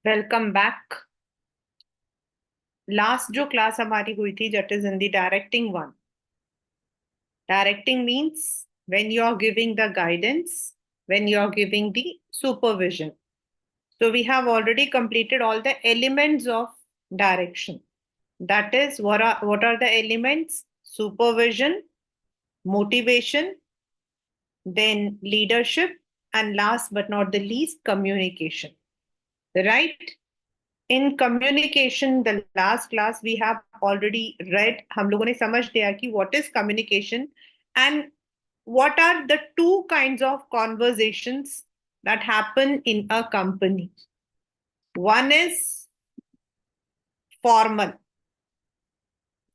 Welcome back. Last जो class हमारी हुई थी that is in the directing one. Directing means when you are giving the guidance, when you are giving the supervision. So we have already completed all the elements of direction. That is, what are the elements? Supervision, motivation, then leadership, and last but not the least, communication. Right? In communication, the last class we have already read, हम लोगों ने समझ लिया कि what is communication and what are the two kinds of conversations that happen in a company. One is formal,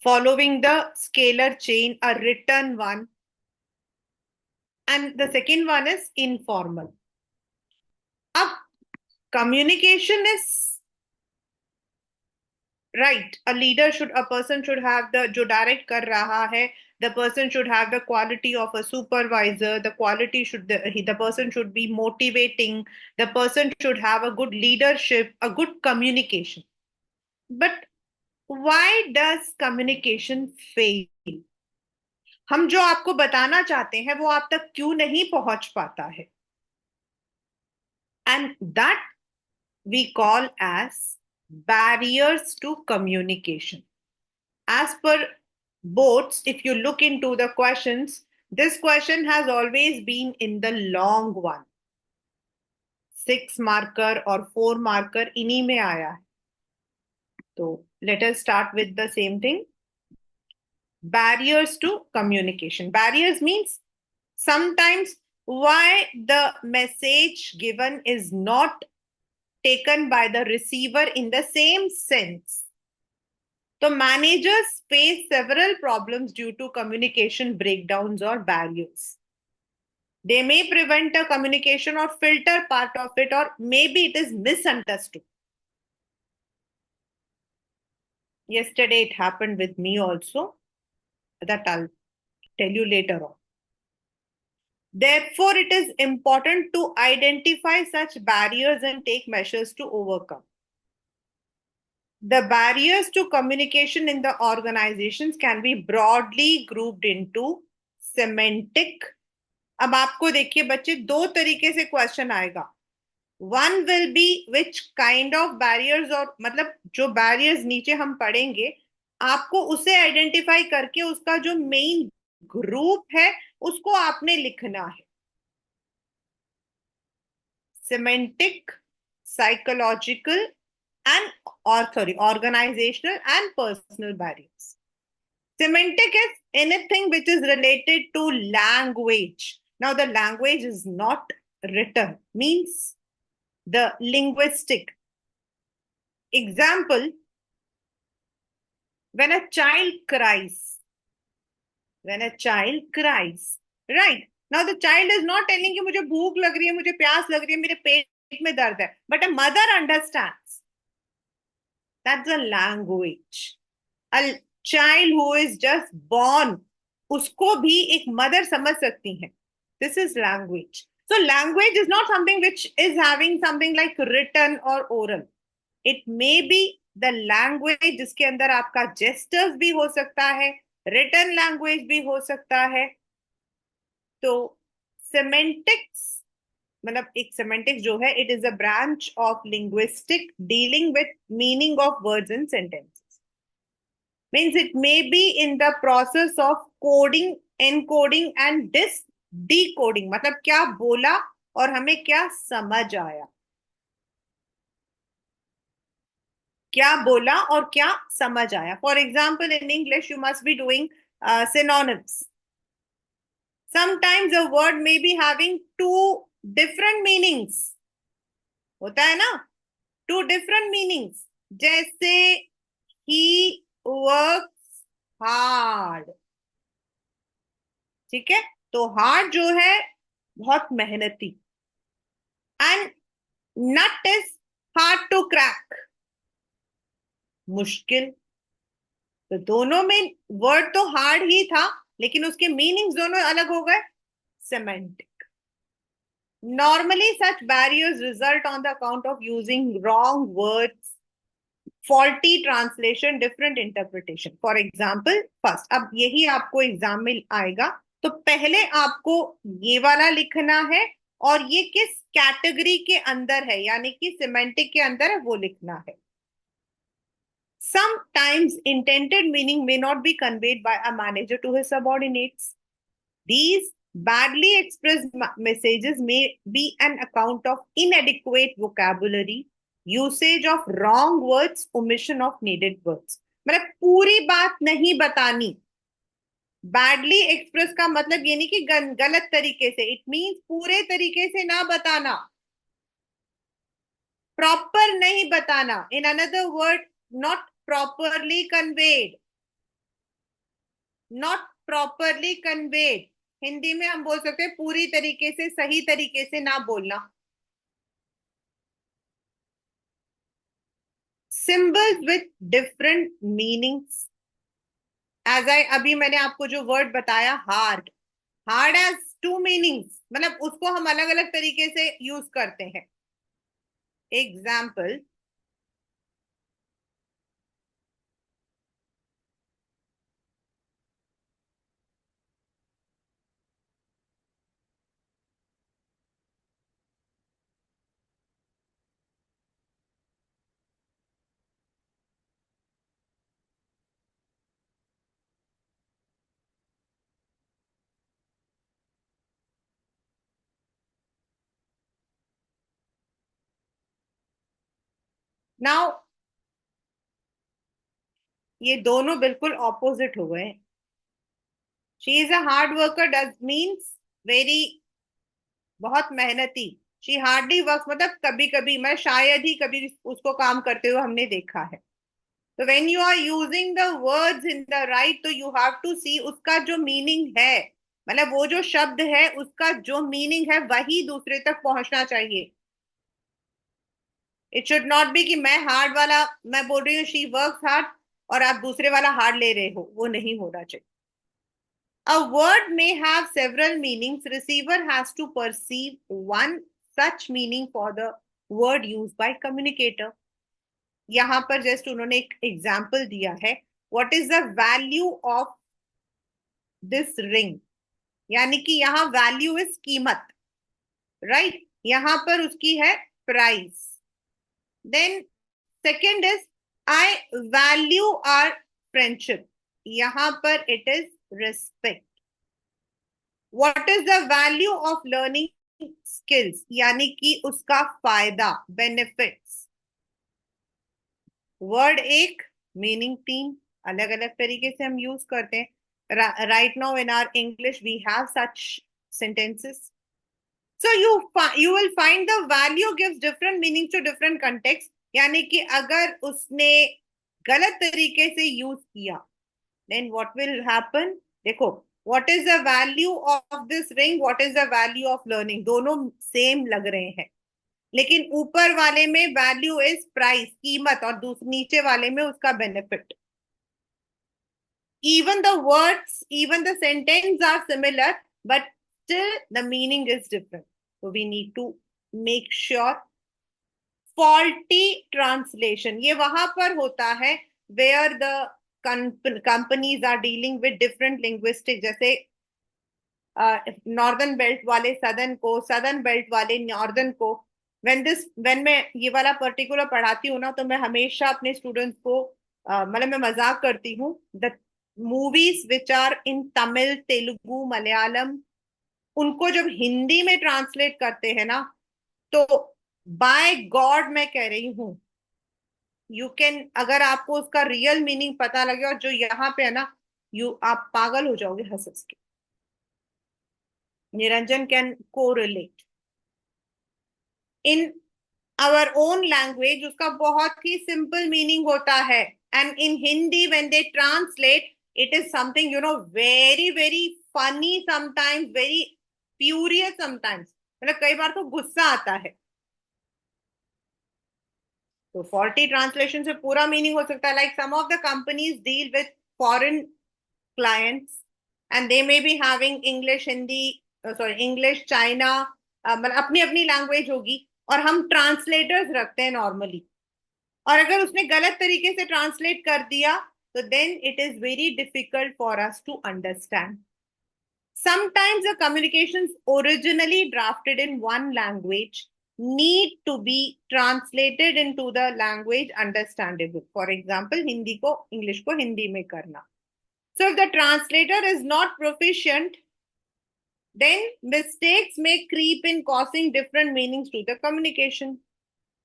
following the scalar chain, a written one, and the second one is informal. अब communication is right. A person should have the जो direct कर रहा है, the person should have the quality of a supervisor. The person should be motivating. The person should have a good leadership, a good communication. But why does communication fail? हम जो आपको बताना चाहते हैं वो आप तक क्यों नहीं पहुंच पाता है? And that we call as barriers to communication. As per boards, if you look into the questions, this question has always been in the long one. 6 marker और 4 marker इन्हीं में आया है. तो let us start with the same thing. Barriers to communication. Barriers means sometimes why the message given is not taken by the receiver in the same sense. So managers face several problems due to communication breakdowns or barriers. They may prevent a communication or filter part of it, or maybe it is misunderstood. Yesterday it happened with me also. That I'll tell you later on. Therefore, it is important to identify such barriers and take measures to overcome. The barriers to communication in the organizations can be broadly grouped into semantic. अब आपको देखिए बच्चे, दो तरीके से question आएगा. One will be which kind of barriers, और मतलब जो बैरियर्स नीचे हम पढ़ेंगे आपको उसे आइडेंटिफाई करके उसका जो मेन ग्रुप है उसको आपने लिखना है. Semantic, psychological and organizational and personal barriers. Semantic is anything which is related to language. Now the language is not written, means the linguistic. Example, when a child cries, right? Now the child is not telling you मुझे भूख लग रही है, मुझे प्यास लग रही है, मेरे पेट में दर्द है, but a mother understands. That's a language. A child who is just born, उसको भी एक मदर समझ सकती है. This is language. So language is not something which is having something like written or oral. It may be the language जिसके अंदर आपका gestures भी हो सकता है, written language भी हो सकता है. तो semantics, मतलब एक semantics जो है, it is a branch of linguistic dealing with meaning of words and sentences. Means it may be in the process of coding, encoding and decoding. मतलब क्या बोला और हमें क्या समझ आया, क्या बोला और क्या समझ आया. For example, in English you must be doing synonyms. Sometimes a word may be having two different meanings. होता है ना, two different meanings. जैसे he works hard. ठीक है, तो हार्ड जो है बहुत मेहनती, and nut is hard to crack, मुश्किल. तो दोनों में वर्ड तो हार्ड ही था लेकिन उसके मीनिंग्स दोनों अलग हो गए. Semantic. Normally, such barriers result on the account of using wrong words, faulty translation, different interpretation. For example, first, अब यही आपको एग्जाम में आएगा, तो पहले आपको ये वाला लिखना है और ये किस कैटेगरी के अंदर है, यानी कि सिमेंटिक के अंदर है, वो लिखना है. Sometimes intended meaning may not be conveyed by a manager to his subordinates. These badly expressed messages may be an account of inadequate vocabulary, usage of wrong words, omission of needed words. मतलब पूरी बात नहीं बतानी. Badly express का मतलब ये नहीं कि गलत तरीके से, इट मीन्स पूरे तरीके से ना बताना, प्रॉपर नहीं बताना. In another word, not properly conveyed, not properly conveyed. Hindi में हम बोल सकते हैं पूरी तरीके से, सही तरीके से ना बोलना. Symbols with different meanings. As I, अभी मैंने आपको जो वर्ड बताया hard, hard has two meanings, मतलब उसको हम अलग अलग तरीके से यूज करते हैं. एग्जाम्पल, नाउ ये दोनों बिल्कुल ऑपोजिट हो गए. She is a hard worker does means very, बहुत मेहनती. शी हार्डली वर्क मतलब कभी कभी, मैं शायद ही कभी उसको काम करते हुए हमने देखा है. तो when you are using the words in the right, तो यू हैव टू सी उसका जो मीनिंग है, मतलब वो जो शब्द है उसका जो मीनिंग है वही दूसरे तक पहुंचना चाहिए. इट शुड नॉट बी कि मैं हार्ड वाला मैं बोल रही हूँ शी वर्क्स हार्ड और आप दूसरे वाला हार्ड ले रहे हो, वो नहीं होना चाहिए. A word may have several meanings. Receiver has to perceive one such meaning for the word used by communicator. यहाँ पर जस्ट उन्होंने एक एग्जाम्पल दिया है. What is the value of this ring, यानी कि यहाँ वैल्यू इज कीमत, राइट यहाँ पर उसकी है price. Then second is I value our friendship, यहाँ पर it is respect. What is the value of learning skills, यानी कि उसका फायदा, बेनिफिट्स. वर्ड एक, मीनिंग तीन, अलग अलग तरीके से हम यूज करते हैं. Right now in our English we have such sentences. So you will find the value gives different meanings to different context. यानी कि अगर उसने गलत तरीके से यूज किया, then what will happen? देखो, what is the value of this ring, what is the value of learning, दोनों सेम लग रहे हैं, लेकिन ऊपर वाले में वैल्यू इज प्राइस, कीमत, और नीचे वाले में उसका benefit. Even the words, even the sentence are similar, but still the meaning is different. So we need to make sure. Faulty translation, ये वहां पर होता है where the companies are dealing with different linguistic, जैसे northern belt वाले southern को, southern belt वाले northern को. व्हेन मैं ये वाला पर्टिकुलर पढ़ाती हूँ ना, तो मैं हमेशा अपने स्टूडेंट्स को मतलब मैं मजाक करती हूँ, the movies which are in Tamil, Telugu, Malayalam, उनको जब हिंदी में ट्रांसलेट करते हैं ना, तो बाय गॉड मैं कह रही हूँ, यू कैन, अगर आपको उसका रियल मीनिंग पता लगे और जो यहाँ पे है ना, आप पागल हो जाओगे हंस हंस के. Niranjan can correlate. In our own language उसका बहुत ही सिंपल मीनिंग होता है, and in Hindi when they translate it is something very very funny, sometimes very furious, sometimes मतलब कई बार तो गुस्सा आता है. तो फॉल्टी ट्रांसलेशन से पूरा मीनिंग हो सकता है. Like some of the companies deal with foreign clients and they may be having English, Hindi, sorry, English, China, मतलब अपनी अपनी लैंग्वेज होगी, और हम ट्रांसलेटर्स रखते हैं नॉर्मली, और अगर उसने गलत तरीके से ट्रांसलेट कर दिया तो then it is very difficult for us to understand. Sometimes the communications originally drafted in one language need to be translated into the language understandable. For example, Hindi को English को Hindi में करना. So if the translator is not proficient, then mistakes may creep in, causing different meanings to the communication.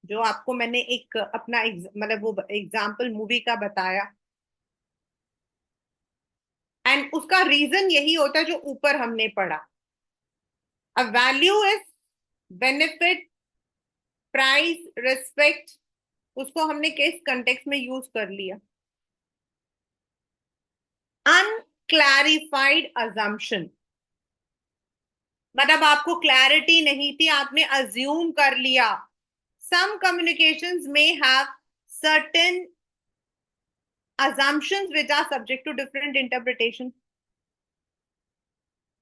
जो आपको मैंने एक अपना मतलब वो एग्जाम्पल मूवी का बताया, एंड उसका रीजन यही होता है जो ऊपर हमने पढ़ा. A value is benefit, price, respect. उसको हमने किस कंटेक्स्ट में यूज कर लिया. अनक्लैरिफाइड अजम्पशन, मतलब आपको क्लैरिटी नहीं थी, आपने अज्यूम कर लिया. सम कम्युनिकेशंस में have certain assumptions which are subject to different interpretation.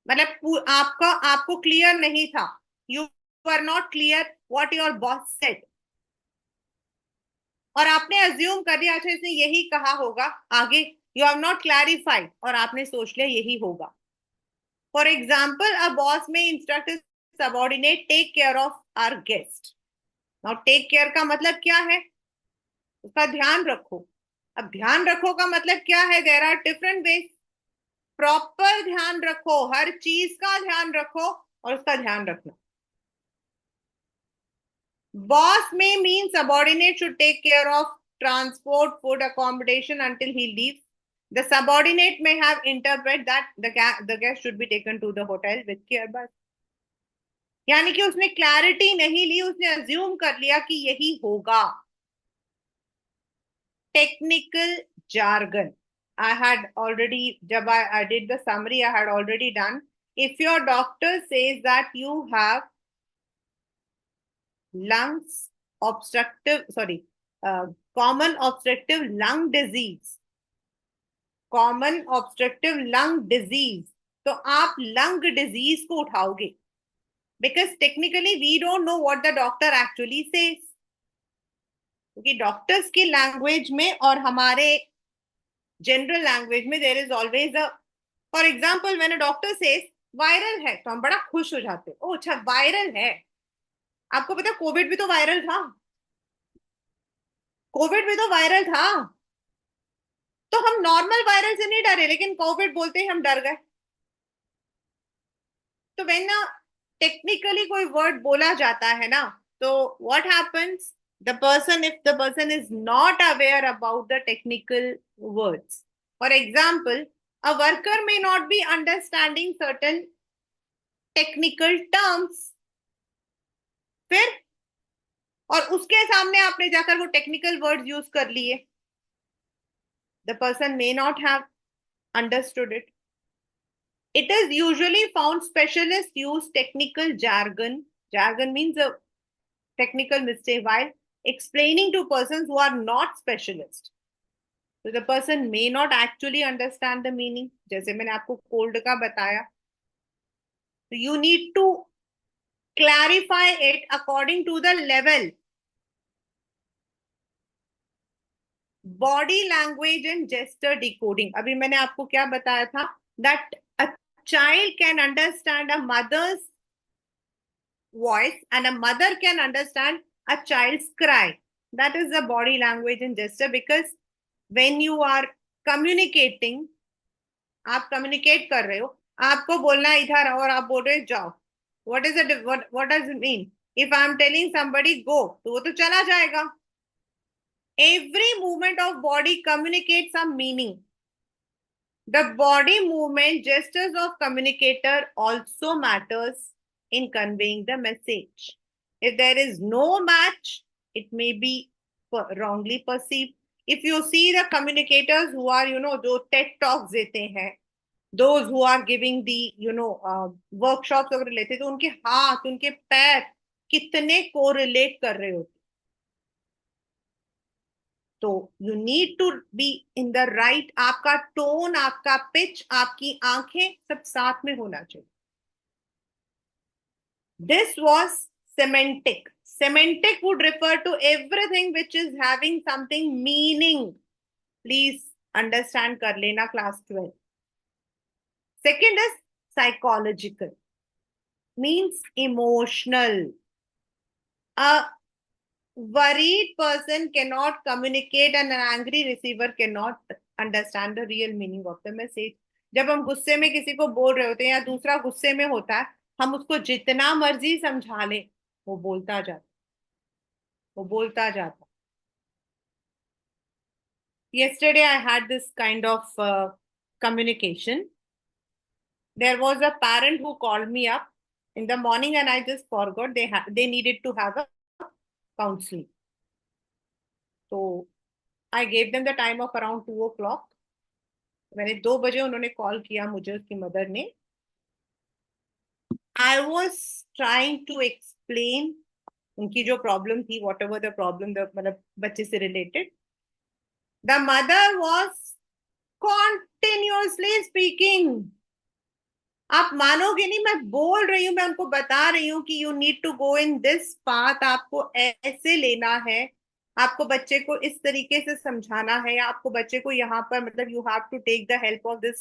मतलब आपको क्लियर नहीं था, you are not clear what your boss said, और आपने अज्यूम कर दिया अच्छा इसने यही कहा होगा आगे. यू हैव नॉट क्लैरिफाइड, और आपने सोच लिया यही होगा. For example, a boss may instruct subordinate take care of our guest. Now take care का मतलब क्या है, उसका ध्यान रखो. अब ध्यान रखो का मतलब क्या है, there are different ways. Proper ध्यान रखो, हर चीज का ध्यान रखो और उसका ध्यान रखना. Boss may mean subordinate should take care of transport, food, accommodation until he leaves. The subordinate may have interpreted that the guest should be taken to the hotel with care. बस यानी कि उसने क्लैरिटी नहीं ली, उसने assume कर लिया कि यही होगा. Technical jargon, I had already, जब I did the summary, I had already done. If your doctor says that you have lungs obstructive, sorry, common obstructive lung disease, common obstructive lung disease, तो आप lung disease को उठाओगे, because technically we don't know what the doctor actually says. क्योंकि doctors की language में और हमारे general language में there is always a, for example when a doctor says viral है तो हम बड़ा खुश हो जाते हैं, ओ अच्छा वायरल है. आपको पता कोविड भी तो वायरल था, कोविड भी तो वायरल था. तो हम नॉर्मल वायरल से नहीं डरे, लेकिन कोविड बोलते ही हम डर गए. तो वेन ना टेक्निकली कोई वर्ड बोला जाता है ना, तो what happens, the person, if the person is not aware about the technical words, for example a worker may not be understanding certain technical terms, फिर और उसके सामने आपने जाकर वो टेक्निकल वर्ड्स यूज कर लिए, the person may not have understood it. It is usually found specialists use technical jargon. Jargon means a technical mistake while explaining to persons who are not specialists. So the person may not actually understand the meaning. जैसे मैंने आपको cold का बताया. So you need to clarify it according to the level. Body language and gesture decoding. अभी मैंने आपको क्या बताया था? That a child can understand a mother's voice and a mother can understand a child's cry. That is the body language and gesture, because when you are communicating, आप communicate कर रहे हो, आपको बोलना है इधर और आप बोल रहे हो जाओ. What is it, what does it mean? If I am telling somebody go, तो वो तो चला जाएगा. Every movement of body communicates some meaning. The body movement gestures of communicator also matters in conveying the message. If there is no match, it may be wrongly perceived. If you see the communicators who are, जो TED talks देते हैं, those who are giving the, workshops वगैरह लेते, तो उनके हाथ, उनके पैर कितने कोरिलेट कर रहे होते. तो you need to be in the right, आपका टोन, आपका पिच, आपकी आंखें सब साथ में होना चाहिए. This was semantic. Semantic would refer to everything which is having something meaning. Please understand कर लेना class 12. Second is psychological, means emotional. A worried person cannot communicate and an angry receiver cannot understand the real meaning of the message. जब हम गुस्से में किसी को बोल रहे होते हैं या दूसरा गुस्से में होता है, हम उसको जितना मर्जी समझा ले, वो बोलता जाता, वो बोलता जाता. Yesterday I had this kind of communication. There was a parent who called me up in the morning and I just forgot they needed to have a counseling. So I gave them the time of around 2 o'clock. मैंने 2 बजे उन्होंने call किया मुझे, उसकी mother ने. I was trying to explain उनकी जो problem थी, वॉट एवर द प्रॉब्लम, मतलब बच्चे से related. The mother was continuously speaking. आप मानोगे नहीं, मैं बोल रही हूँ, मैं उनको बता रही हूँ कि you need to go in this path, आपको ऐसे लेना है, आपको बच्चे को इस तरीके से समझाना है, या आपको बच्चे को यहाँ पर मतलब you have to take the help of this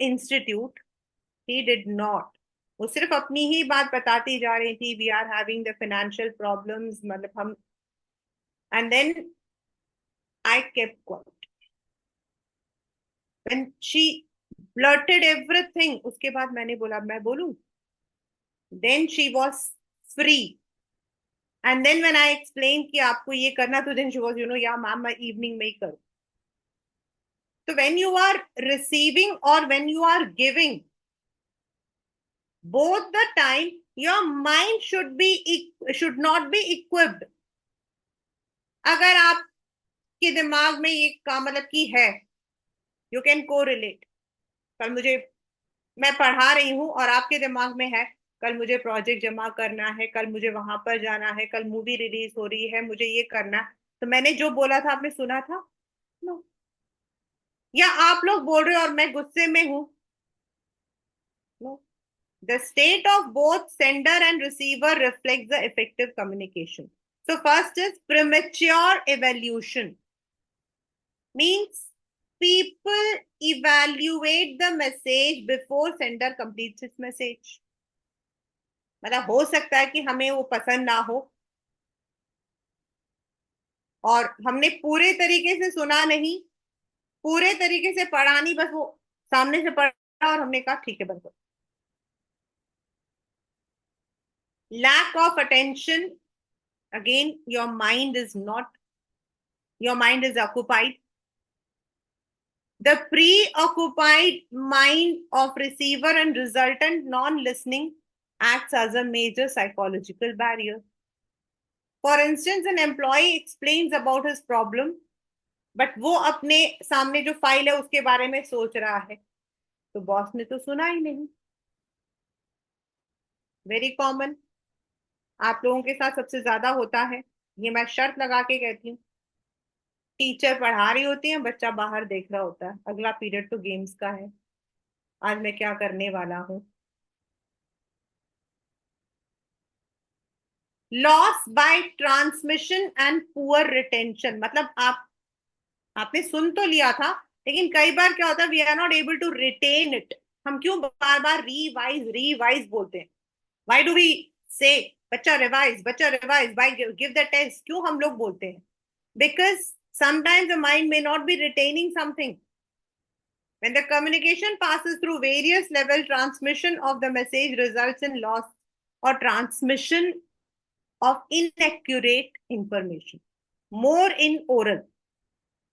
institute. He did not. वो सिर्फ अपनी ही बात बताती जा रही थी. We are having the financial problems, मतलब हम. And then I kept quiet when she blurted everything. उसके बाद मैंने बोला मैं बोलूं. Then she was free. And then when I explained कि आपको ये करना, तो then she was, yeah ma'am, मैं evening में ही करूँ. So when you are receiving or when you are giving, both the time your mind should not be equipped. अगर आपके दिमाग में ये का मतलब की है, you can correlate. कल मुझे, मैं पढ़ा रही हूँ और आपके दिमाग में है कल मुझे प्रोजेक्ट जमा करना है, कल मुझे वहां पर जाना है, कल मूवी रिलीज हो रही है, मुझे ये करना है, तो मैंने जो बोला था आपने सुना था? नो. या आप लोग बोल रहे हो और मैं गुस्से में हूं? No. The state of both sender and receiver reflects the effective communication. So first is premature evaluation. Means people evaluate the message before sender completes its message. मतलब हो सकता है कि हमें वो पसंद ना हो और हमने पूरे तरीके से सुना नहीं, पूरे तरीके से पढ़ा नहीं, बस वो सामने से पढ़ा और हमने कहा ठीक है बंद करो. Lack of attention. Again your mind is occupied. The preoccupied mind of receiver and resultant non-listening acts as a major psychological barrier. For instance, an employee explains about his problem, but वो अपने सामने जो file है उसके बारे में सोच रहा है, तो बॉस ने तो सुना ही नहीं. Very common. आप लोगों के साथ सबसे ज्यादा होता है, ये मैं शर्त लगा के कहती हूँ. टीचर पढ़ा रही होती है, बच्चा बाहर देख रहा होता है, अगला पीरियड तो गेम्स का है, आज मैं क्या करने वाला हूँ. Loss by transmission and poor retention. मतलब आपने सुन तो लिया था, लेकिन कई बार क्या होता है, we are not able to retain it. हम क्यों बार बार रिवाइज रिवाइज बोलते हैं? वाई डू वी से बच्चा revise by give the test, क्यों हम लोग बोलते हैं? Because sometimes the mind may not be retaining something. When the communication passes through various level, transmission of the message results in loss or transmission of inaccurate information, more in oral.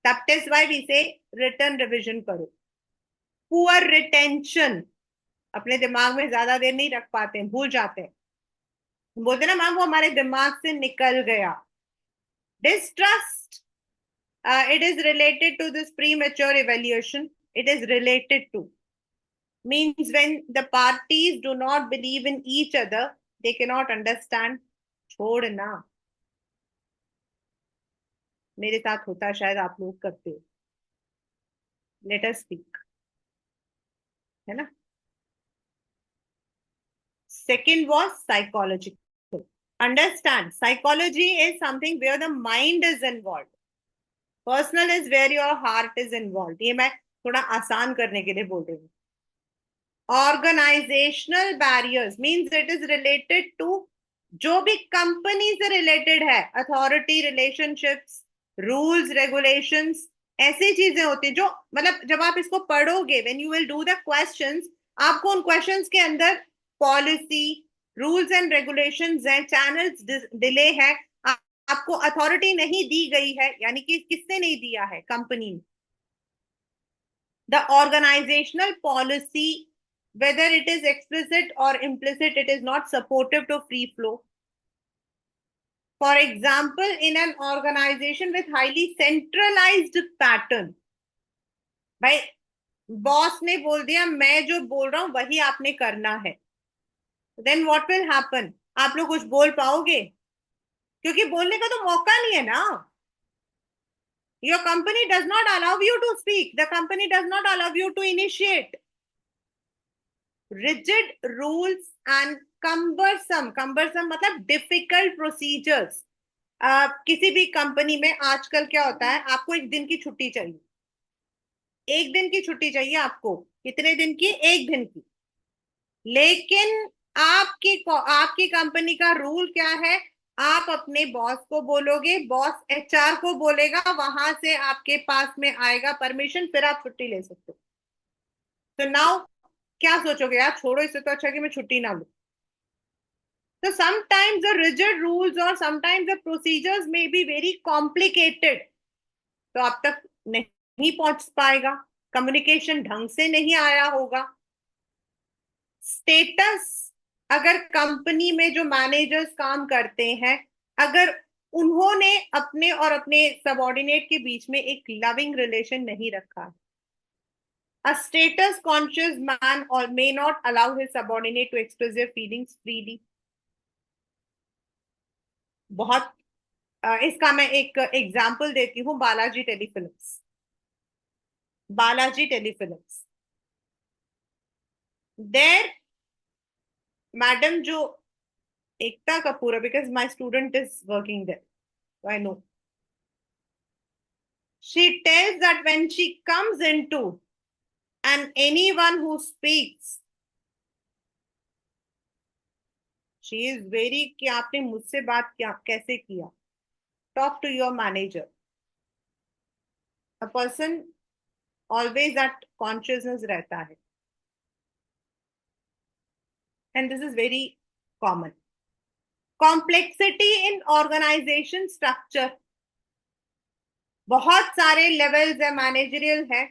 That is why we say written revision करो. Poor retention. अपने दिमाग में ज्यादा देर नहीं रख पाते हैं, भूल जाते हैं. बोलते ना मैम वो हमारे दिमाग से निकल गया. Distrust. It is related to this premature evaluation. It is related to. Means when the parties do not believe in each other, they cannot understand. छोड़ना. मेरे साथ होता है, शायद आप लोग करते हो. लेट अस स्पीक, है ना. Second was psychological. Understand, psychology is something where the mind is involved. Personal is where your heart is involved. ये मैं थोड़ा आसान करने के लिए बोल रही हूँ. Organizational barriers means it is related to जो भी कंपनी से रिलेटेड है, अथॉरिटी, रिलेशनशिप्स, रूल्स, रेगुलेशंस, ऐसी चीजें होती हैं जो मतलब जब आप इसको पढ़ोगे, when you will do the questions, आपको उन क्वेश्चंस के अंदर पॉलिसी, रूल्स एंड रेगुलेशंस हैं, चैनल्स डिले है, आपको अथॉरिटी नहीं दी गई है, यानी कि किसने नहीं दिया है, कंपनी ने. The organisational policy, whether it is explicit or implicit, it is not supportive to free flow. For example, in an organization with highly centralized pattern, भाई बॉस ने बोल दिया मैं जो बोल रहा हूं वही आपने करना है, then what will happen? आप लोग कुछ बोल पाओगे? क्योंकि बोलने का तो मौका नहीं है ना. Your company does not allow you to speak. The company does not allow you to initiate. Rigid rules and cumbersome मतलब डिफिकल्ट प्रोसीजर्स. किसी भी कंपनी में आजकल क्या होता है, आपको एक दिन की छुट्टी चाहिए, एक दिन की छुट्टी चाहिए आपको. कितने दिन की? एक दिन की. लेकिन आपकी कंपनी का रूल क्या है? आप अपने बॉस को बोलोगे, बॉस एचआर को बोलेगा, वहां से आपके पास में आएगा परमिशन, फिर आप छुट्टी ले सकते हो. तो नाउ क्या सोचोगे, यार छोड़ो, इससे तो अच्छा कि मैं छुट्टी ना लूं. So sometimes the rigid rules or sometimes the procedures may be very complicated. तो आप तक नहीं पहुंच पाएगा, कम्युनिकेशन ढंग से नहीं आया होगा. स्टेटस, अगर कंपनी में जो मैनेजर्स काम करते हैं, अगर उन्होंने अपने और अपने सबऑर्डिनेट के बीच में एक लविंग रिलेशन नहीं रखा, a status conscious man or may not allow his subordinate to express their feelings freely. बहुत इसका मैं एक एग्जाम्पल देती हूँ. Balaji Telefilms. Balaji Telefilms, there madam जो Ekta Kapoor, because my student is working there, I know, she tells that when she comes into and anyone who speaks, she is very कि आपने मुझसे बात क्या कैसे किया, talk to your manager. A person always that consciousness रहता है, and this is very common. Complexity in organization structure, बहुत सारे लेवल्स है, मैनेजरियल है,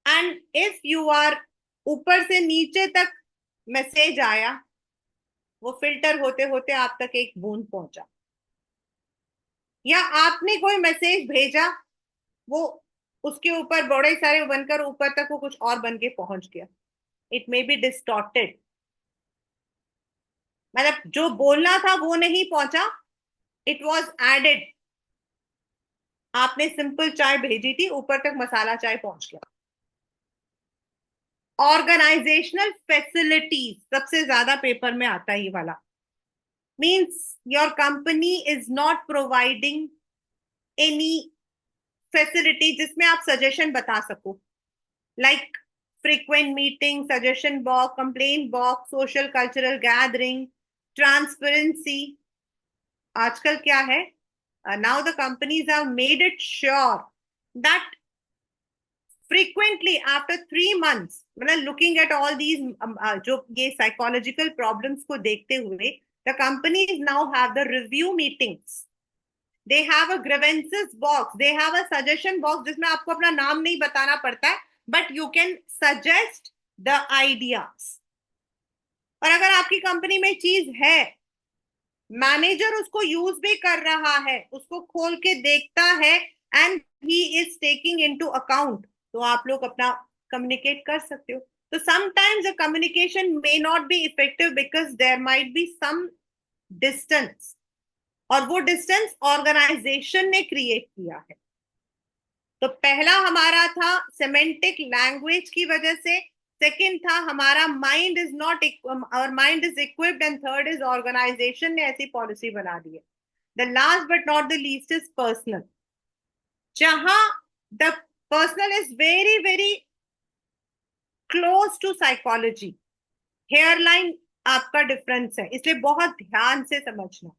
एंड इफ यू आर ऊपर से नीचे तक मैसेज आया, वो फिल्टर होते होते आप तक एक बूंद पहुंचा, या आपने कोई मैसेज भेजा, वो उसके ऊपर बड़े सारे बनकर ऊपर तक वो कुछ और बन के पहुंच गया, इट मे बी डिस्टॉर्टेड. मतलब जो बोलना था वो नहीं पहुंचा, इट वॉज एडेड. आपने सिंपल चाय भेजी थी, ऊपर तक मसाला चाय पहुंच गया. ऑर्गेनाइजेशनल फैसिलिटीज सबसे ज्यादा पेपर में आता है ये वाला. Means your company is not providing any facility जिसमें आप सजेशन बता सको, like frequent meeting, suggestion box, complaint box, social cultural gathering, transparency. आजकल क्या है, now the companies have made it sure that frequently after 3 months, मतलब looking at all these जो ये psychological problems को देखते हुए, the companies now have the review meetings. They have a grievances box, they have a suggestion box जिसमें आपको अपना नाम नहीं बताना पड़ता है, but you can suggest the ideas. और अगर आपकी कंपनी में चीज है, मैनेजर उसको यूज भी कर रहा है, उसको खोल के देखता है, and he is taking into account, तो आप लोग अपना कम्युनिकेट कर सकते हो. तो sometimes the communication may not be effective because there might be some distance, और वो डिस्टेंस ऑर्गेनाइजेशन ने क्रिएट किया है. तो पहला हमारा था सिमेंटिक लैंग्वेज की वजह से, सेकंड था हमारा माइंड इज नॉट, और mind is equipped, and third is organisation ने ऐसी पॉलिसी बना दी है. The last but not the least is personal, जहां the personal is very very close to psychology. Hairline आपका डिफरेंस है, इसलिए बहुत ध्यान से समझना.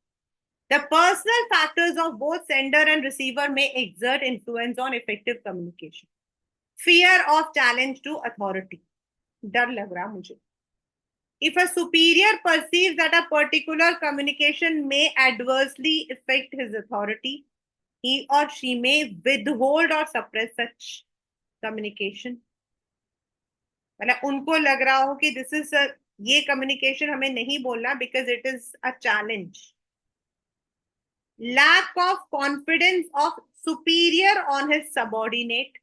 The personal factors of both sender and receiver may exert influence on effective communication. Fear of challenge to authority. डर लग रहा मुझे. If a superior perceives that a particular communication may adversely affect his authority, he or she may withhold or suppress such communication. मतलब उनको लग रहा हो कि दिस इज ये कम्युनिकेशन हमें नहीं बोलना because it is a challenge. Lack of confidence of superior on his subordinate.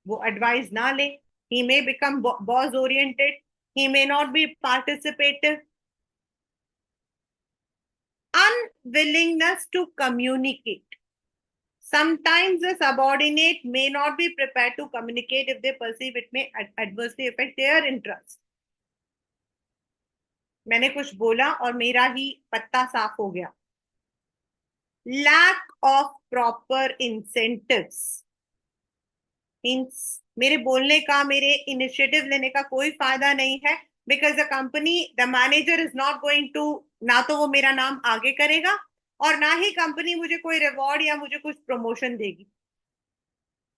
वो advice ना ले. He may become boss oriented. He may not be participative. Unwillingness to communicate. Sometimes the subordinate may not be prepared to communicate if they perceive it may adversely affect their interest. मैंने कुछ बोला और मेरा ही पत्ता साफ हो गया. Lack of proper incentives. Means मेरे बोलने का, मेरे इनिशिएटिव लेने का कोई फायदा नहीं है, because the company, the manager is not going to, ना तो वो मेरा नाम आगे करेगा और ना ही कंपनी मुझे कोई रिवॉर्ड या मुझे कुछ प्रमोशन देगी.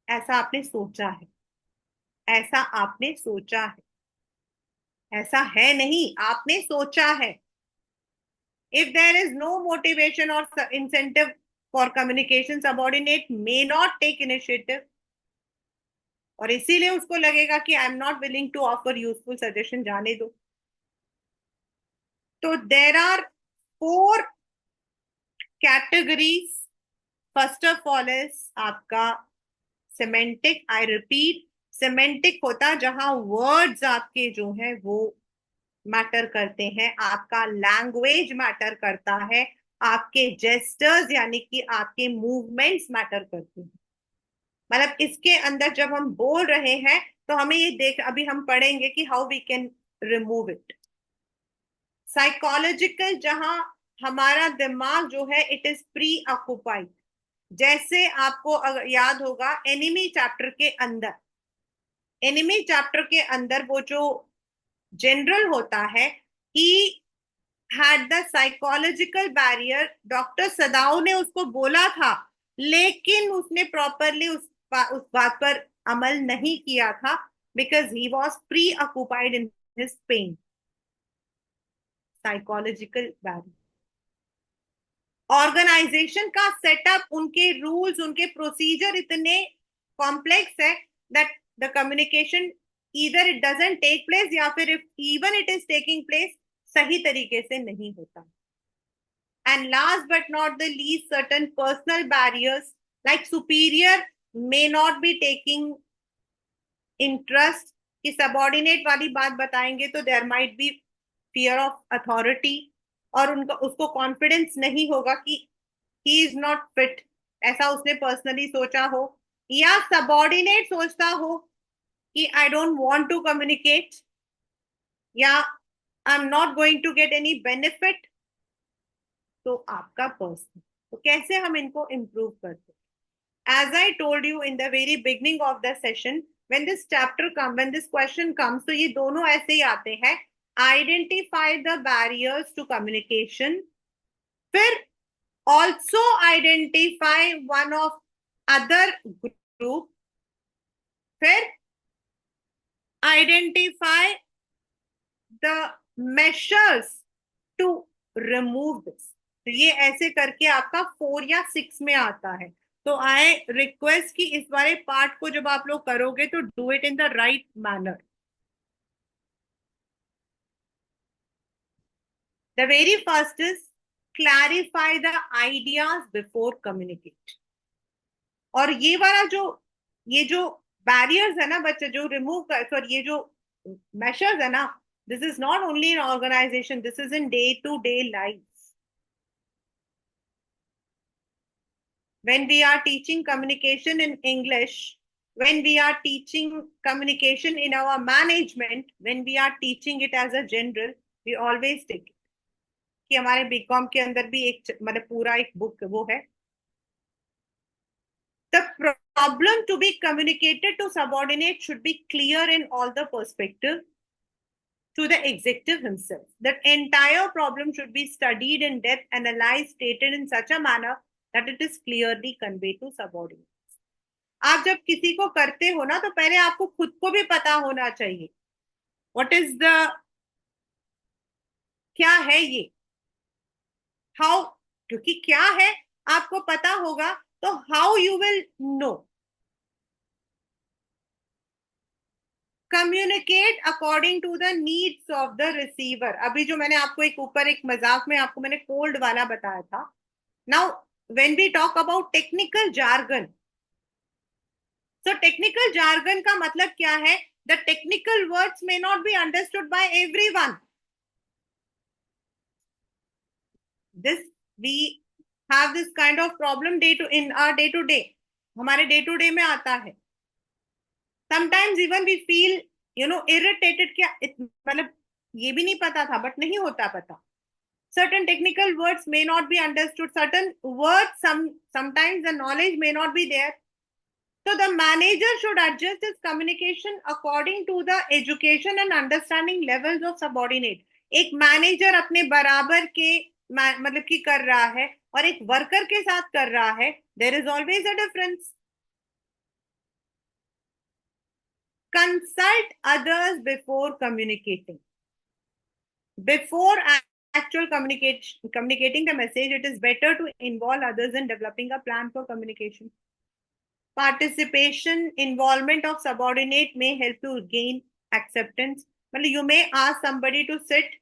ऐसा आपने सोचा है, ऐसा आपने सोचा है, ऐसा है नहीं, आपने सोचा है. If there is no motivation और incentive for communication, subordinate may not take initiative, और इसीलिए उसको लगेगा कि I am not willing to offer useful suggestion, जाने दो. तो there are 4 categories. First of all is आपका सिमेंटिक. आई रिपीट, सिमेंटिक होता जहां वर्ड्स आपके जो है वो मैटर करते हैं, आपका लैंग्वेज मैटर करता है, आपके जेस्टर्स यानी कि आपके मूवमेंट्स मैटर करते हैं. मतलब इसके अंदर जब हम बोल रहे हैं तो हमें ये देख, अभी हम पढ़ेंगे कि how we can remove it. Psychological, जहां हमारा दिमाग जो है इट इज प्री ऑक्युपाइड. जैसे आपको अगर याद होगा एनिमी चैप्टर के अंदर, एनिमी चैप्टर के अंदर वो जो जनरल होता है, he had the psychological barrier. Doctor सदाओ ने उसको बोला था, लेकिन उसने प्रॉपरली उस बात पर अमल नहीं किया था because he was preoccupied in his pain. Psychological barrier. Organisation का सेटअप, उनके रूल्स, उनके प्रोसीजर इतने कॉम्प्लेक्स है that the communication either it doesn't take place, या फिर if even it is taking place सही तरीके से नहीं होता. And last but not the least, certain personal barriers like superior may not be taking interest. कि subordinate वाली बात बताएंगे तो there might B fear of authority, और उनका उसको कॉन्फिडेंस नहीं होगा कि ही इज नॉट फिट, ऐसा उसने पर्सनली सोचा हो, या सबॉर्डिनेट सोचता हो कि I don't want to communicate, या I am not going to get any benefit. तो आपका पर्सन, तो कैसे हम इनको इम्प्रूव करते? As I told you in the very beginning of the session, when this chapter comes, when this question comes, तो ये दोनों ऐसे ही आते हैं. Identify the barriers to communication. फिर also identify one of other group. फिर identify the measures to remove this. तो ये ऐसे करके आपका 4 या 6 में आता है. तो आई रिक्वेस्ट कि इस वाले पार्ट को जब आप लोग करोगे तो do it in the right manner. The very first is clarify the ideas before communicate. और ये वाला जो, ये जो बैरियर्स है ना बच्चे, जो रिमूव कर, सॉरी ये जो मेशर्स है ना, this is not only in organisation, this is in day to day life. When we are teaching communication in English, when we are teaching communication in our management, when we are teaching it as a general, we always take it कि हमारे BCom के अंदर भी एक मतलब पूरा एक book वो है. The problem to be communicated to subordinate should be clear in all the perspective to the executive himself. That entire problem should be studied in depth, analyzed, stated in such a manner that it is clearly conveyed to subordinates. आप जब किसी को करते हो ना तो पहले आपको खुद को भी पता होना चाहिए व्हाट इज द क्या है ये हाउ क्योंकि क्या है आपको पता होगा तो how you will know. Communicate according to the needs of the receiver. अभी जो मैंने आपको एक ऊपर एक मजाक में आपको मैंने कोल्ड वाला बताया था. Now when we talk about technical jargon, so technical jargon का मतलब क्या है? The technical words may not be understood by everyone. This we have this kind of problem day to in our day to day. हमारे day to day में आता है. Sometimes even we feel irritated. क्या मतलब ये भी नहीं पता था बट नहीं होता पता. Certain technical words may not be understood. Certain words, sometimes the knowledge may not be there. So the manager should adjust his communication according to the education and understanding levels of subordinate. एक manager अपने बराबर के मतलब कि कर रहा है और एक वर्कर के साथ कर रहा है. There is always a difference. Consult others before communicating. Before actual communicating the message, it is better to involve others in developing a plan for communication. Participation, involvement of subordinate may help to gain acceptance. मतलब you may ask somebody to sit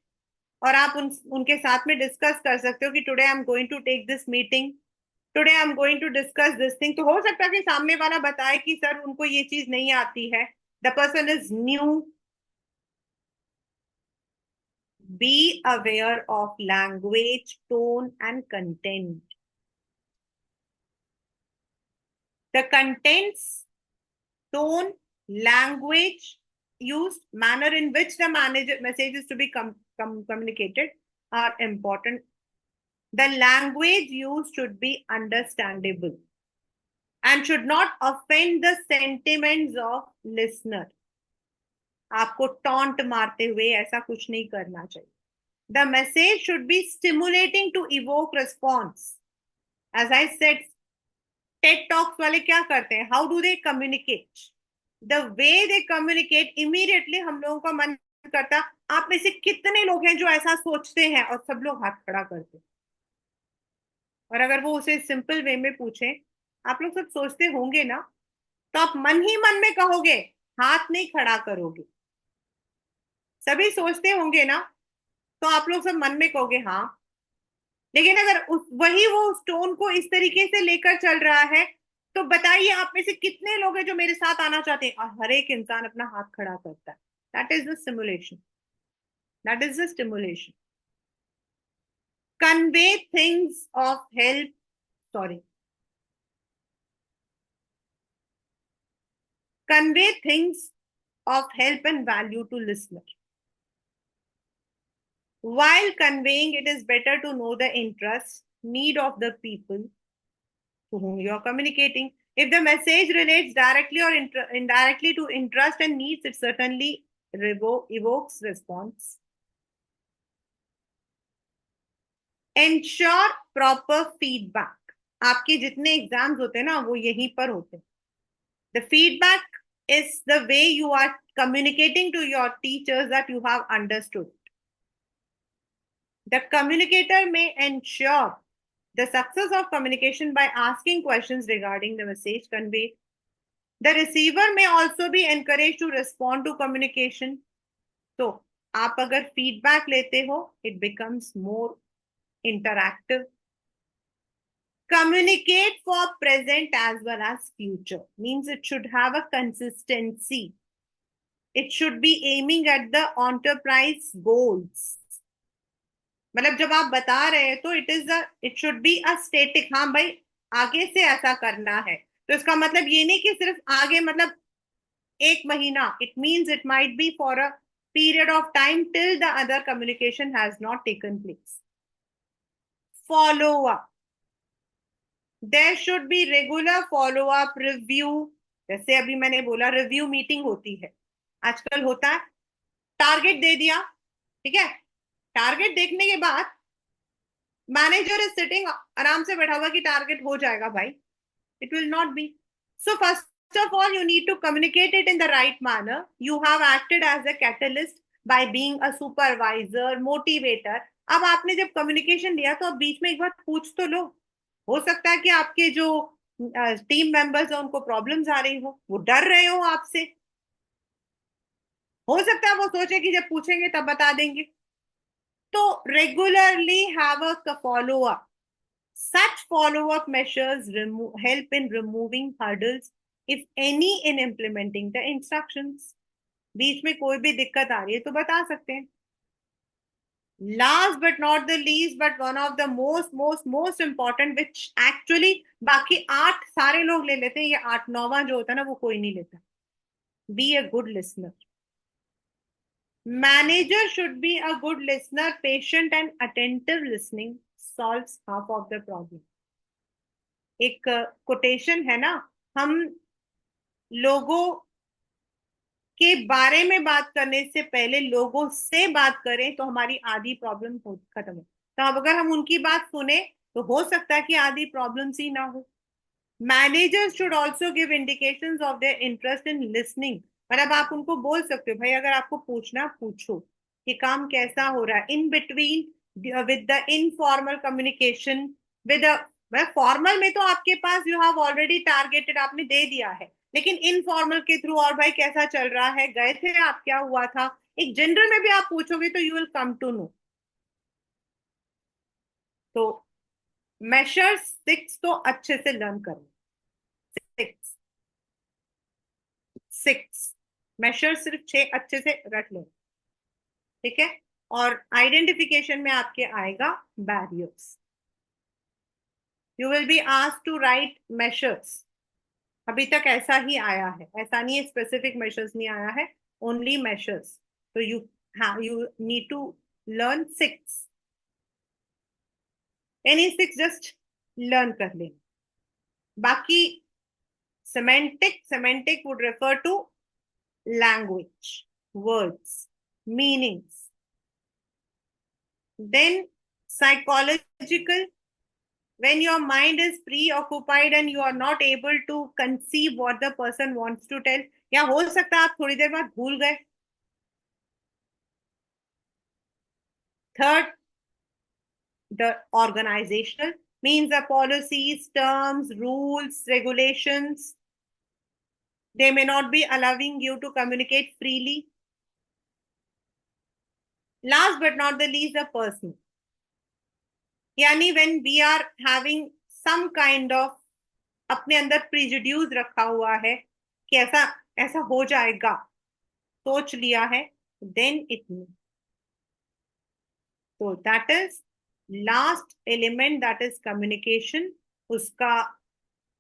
और आप उनके साथ में discuss कर सकते हो कि today I am going to take this meeting, today I am going to discuss this thing. तो हो सकता है कि सामने वाला बताए कि सर उनको ये चीज नहीं आती है. The person is new. Be aware of language, tone, and content. The contents, tone, language used, manner in which the message is to be communicated are important. The language used should be understandable and should not offend the sentiments of listener. आपको taunt मारते हुए ऐसा कुछ नहीं करना चाहिए. The message should be stimulating to evoke response. As I said, TED Talks वाले क्या करते हैं? How do they communicate? The way they communicate, immediately हम लोगों का मन करता, आप में से कितने लोग हैं जो ऐसा सोचते हैं, और सब लोग हाथ खड़ा करते हैं. और अगर वो उसे सिंपल वे में पूछे, आप लोग सब सोचते होंगे ना, तो आप मन ही मन में कहोगे, हाथ नहीं खड़ा करोगे. सभी सोचते होंगे ना, तो आप लोग सब मन में कहोगे हाँ. लेकिन अगर वही वो टोन को इस तरीके से लेकर चल रहा है, तो बताइए आप में से कितने लोग हैं जो मेरे साथ आना चाहते हैं, और हर एक इंसान अपना हाथ खड़ा करता है. That is the stimulation. That is the stimulation. Convey things of help. Sorry. Convey things of help and value to listener. While conveying, it is better to know the interests, need of the people to whom you are communicating. If the message relates directly or indirectly to interest and needs, it certainly evokes response. Ensure proper feedback. आपके जितने exams होते हैं ना, वो यहीं पर होते हैं. The feedback is the way you are communicating to your teachers that you have understood. The communicator may ensure the success of communication by asking questions regarding the message conveyed. The receiver may also be encouraged to respond to communication. तो आप अगर feedback लेते हो, it becomes more interactive. Communicate for present as well as future. Means it should have a consistency. It should be aiming at the enterprise goals. मतलब जब आप बता रहे हैं तो it should be a static. हाँ भाई, आगे से ऐसा करना है. तो इसका मतलब ये नहीं कि सिर्फ आगे मतलब एक महीना, it means it might be for a period of time till the other communication has not taken place. Follow up. There should be regular follow up review. जैसे अभी मैंने बोला रिव्यू मीटिंग होती है, आजकल होता है। टारगेट दे दिया, ठीक है, टारगेट देखने के बाद मैनेजर इज सिटिंग आराम से बैठा हुआ कि टारगेट हो जाएगा भाई, it will not be. So first of all, you need to communicate it in the right manner. You have acted as a catalyst by being a supervisor, motivator. अब आपने जब कम्युनिकेशन दिया तो अब बीच में एक बार पूछ तो लो। हो सकता है कि आपके जो टीम मेंबर्स हैं उनको प्रॉब्लम्स आ रही हो, वो डर रहे हो आपसे। हो सकता है वो सोचे कि जब पूछेंगे तब बता देंगे। तो regularly have a follow up. Such follow-up measures help in removing hurdles, if any, in implementing the instructions. बीच में कोई भी दिक्कत आ रही है तो बता सकते हैं। Last but not the least, but one of the most important, which actually बाकी 8 सारे लोग ले लेते हैं, ये 8 9वां जो होता है ना वो कोई नहीं लेता। Be a good listener. Manager should be a good listener. Patient and attentive listening solves half of the problem. एक कोटेशन है ना, हम लोगों के बारे में बात करने से पहले लोगों से बात करें तो हमारी आधी प्रॉब्लम खत्म हो। तो अब अगर हम उनकी बात सुने तो हो सकता है कि आधी प्रॉब्लम्स ही ना हो। Managers should also give indications of their interest in listening. मतलब आप उनको बोल सकते हो भाई अगर आपको पूछना पूछो कि काम कैसा हो रहा है, in between with the informal communication with formal में तो आपके पास यू हैव ऑलरेडी टारगेटेड, आपने दे दिया है, लेकिन इनफॉर्मल के थ्रू और भाई कैसा चल रहा है, गए थे आप, क्या हुआ था, एक जनरल में भी आप पूछोगे तो you will come to know. तो मेशर्स 6 तो अच्छे से लर्न करो। 6 6 मेशर सिर्फ 6 अच्छे से रट लो, ठीक है। और आइडेंटिफिकेशन में आपके आएगा barriers. You will be asked to write measures. अभी तक ऐसा ही आया है, ऐसा नहीं है स्पेसिफिक मेशर्स नहीं आया है, ओनली मेशर्स। तो you need to learn 6, any 6 just learn कर ले। बाकी semantic would refer to language, words, meanings. Then psychological, when your mind is preoccupied and you are not able to conceive what the person wants to tell, या हो सकता है आप थोड़ी देर बाद भूल गए। Third, the organizational means the policies, terms, rules, regulations, they may not be allowing you to communicate freely. Last but not the least, the person. यानी when we are having some kind of अपने अंदर प्रिजुड्यूस रखा हुआ है कि ऐसा ऐसा हो जाएगा, सोच लिया है, देन इट मीन। तो that is last element, that is communication, उसका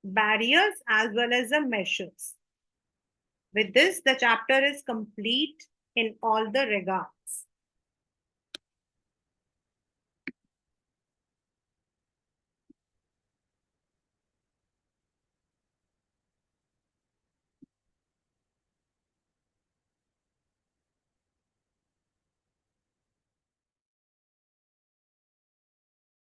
barriers as well as the measures. With this, the chapter is complete in all the regards.